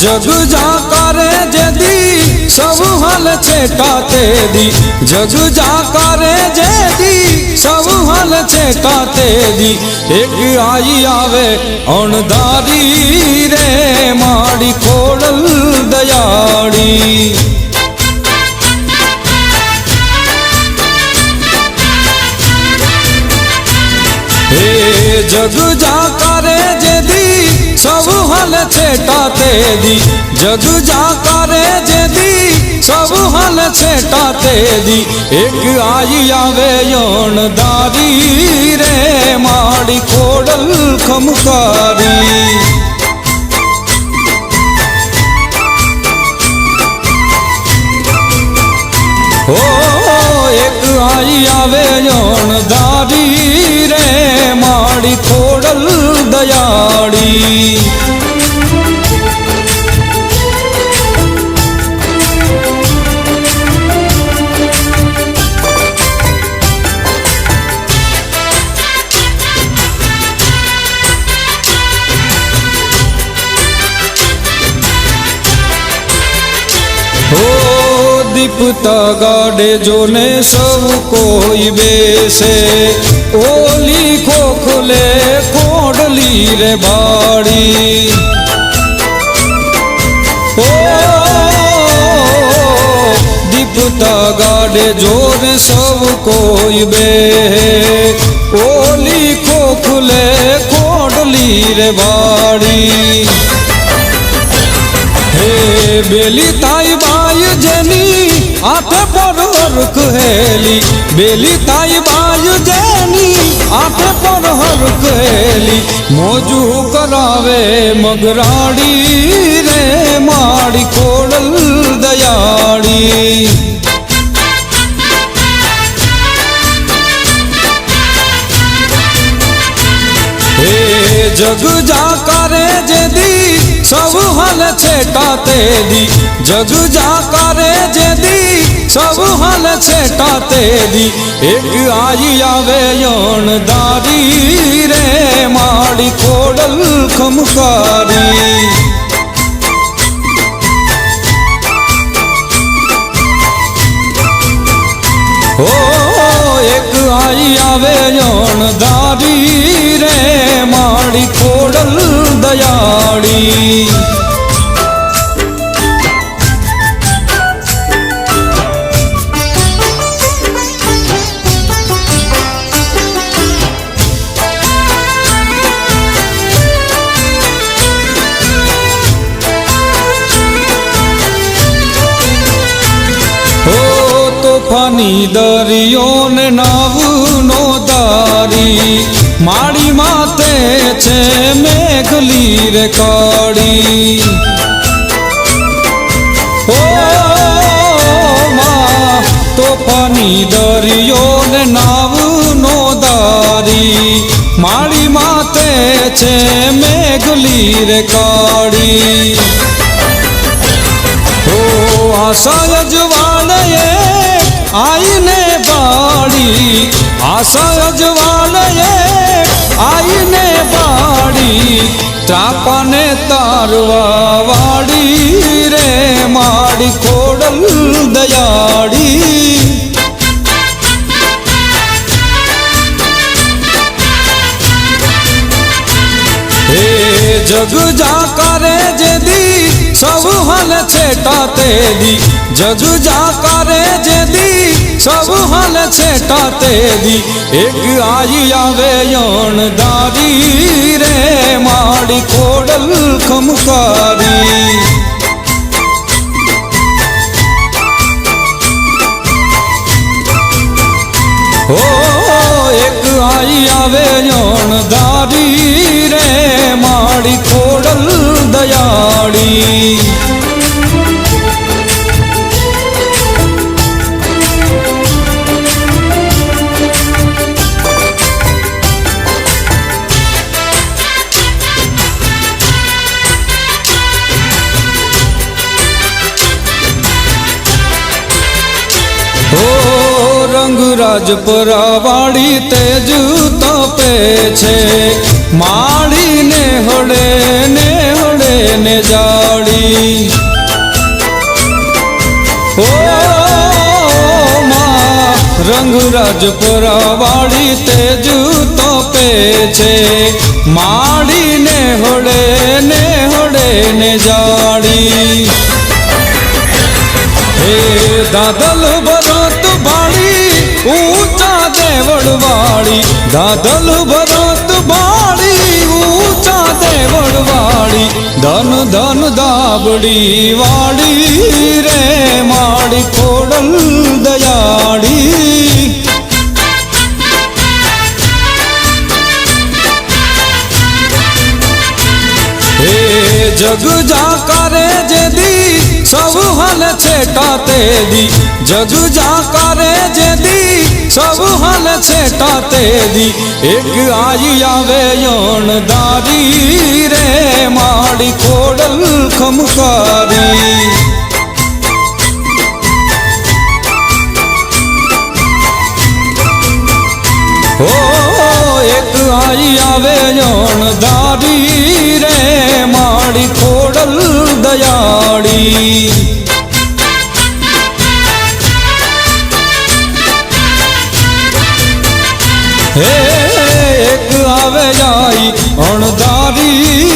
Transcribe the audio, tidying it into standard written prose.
जग जाकारे जेदी सब हाल छेकाते दी, जग जाकारे जेदी सब हाल छेकाते दी। एक आई आवे अणधारी रे माड़ी खोड़ल दयाड़ी। जग जाकारे जेदी सब हाल छेटाते दी, जग जाकारे जेदी सब हाल छेटाते दी। एक आई आवे अणधारी रे माड़ी खोड़ल खमकारी। एक आई आवे अणधारी रे माड़ी खोड़ल दयाड़ी। दीपता गाड़े जोने सब कोई बेसे, ओली खोखले खोड़ली रे बाड़ी। ओ दीपता गाड़े जोने सब कोई बे, ओली खोखले खोड़ली रे बाड़ी। बेली ताई बाई जेनी आठे पर हरख हेली, बेली ताई बाई जेनी आठे पर हरख हेली। मौजू करावे मगराड़ी रे माड़ी खोड़ल दयाड़ी। जग जाकारे जेदी सब हाल छेटाते दी, जग जाकारे जेदी सब हाल छेटाते दी। एक आई आवे अणधारी रे माड़ी खोड़ल खमकारी। एक आई आवे अणधारी रे माड़ी खोड़ल दयाड़ी। तोफानी दरियो ने नाव नो दारी, माड़ी माते छे मेघली रे काड़ी। ओ माँ तोफानी दरियो ने नाव नो दारी, माड़ी माते छे मेघली रे काड़ी। ओ आशा अजवाड़े आईने बाड़ी, आशा अजवाड़े आईने बाड़ी। चापाने तारवा वाड़ी रे माड़ी खोड़ल दयाड़ी। जग जाकारे जेदी सब हाल छेटाते दी, जग जाकारे जेदी सब हाल छेटाते दी। एक आई आवे अणधारी रे माड़ी खोड़ल खमकारी। एक आई आवे अणधारी रे माड़ी खोड़ल दयाड़ी। रंग राजपुरा वाड़ी तेज तपे छे, માળીને હળે ને જાડી ઓ રંગરાજપુરા વાળી તેજ તપે છે માળીને હળે ને જાડી હે દાદલ ભરત ભાળી ઊંચા દેવળ વાળી દાદલ ભરત ભાળી ઊંચા દેવળ વાળી ધન ધન દાબડી વાળી રે માળી ખોડલ દયાળી હે જગ જાકારે જેદી સૌ હલ છેટા તેદી જગ જાકારે જેદી સૌ હલ છેટા તેદી એક આઈ આવે યણદારી રે માળી ખોડલ ખમકારી ઓ એક આઈ આવે યણદારી રે માળી ખોડલ દયાળી હે એક આવે આઈ અણધારી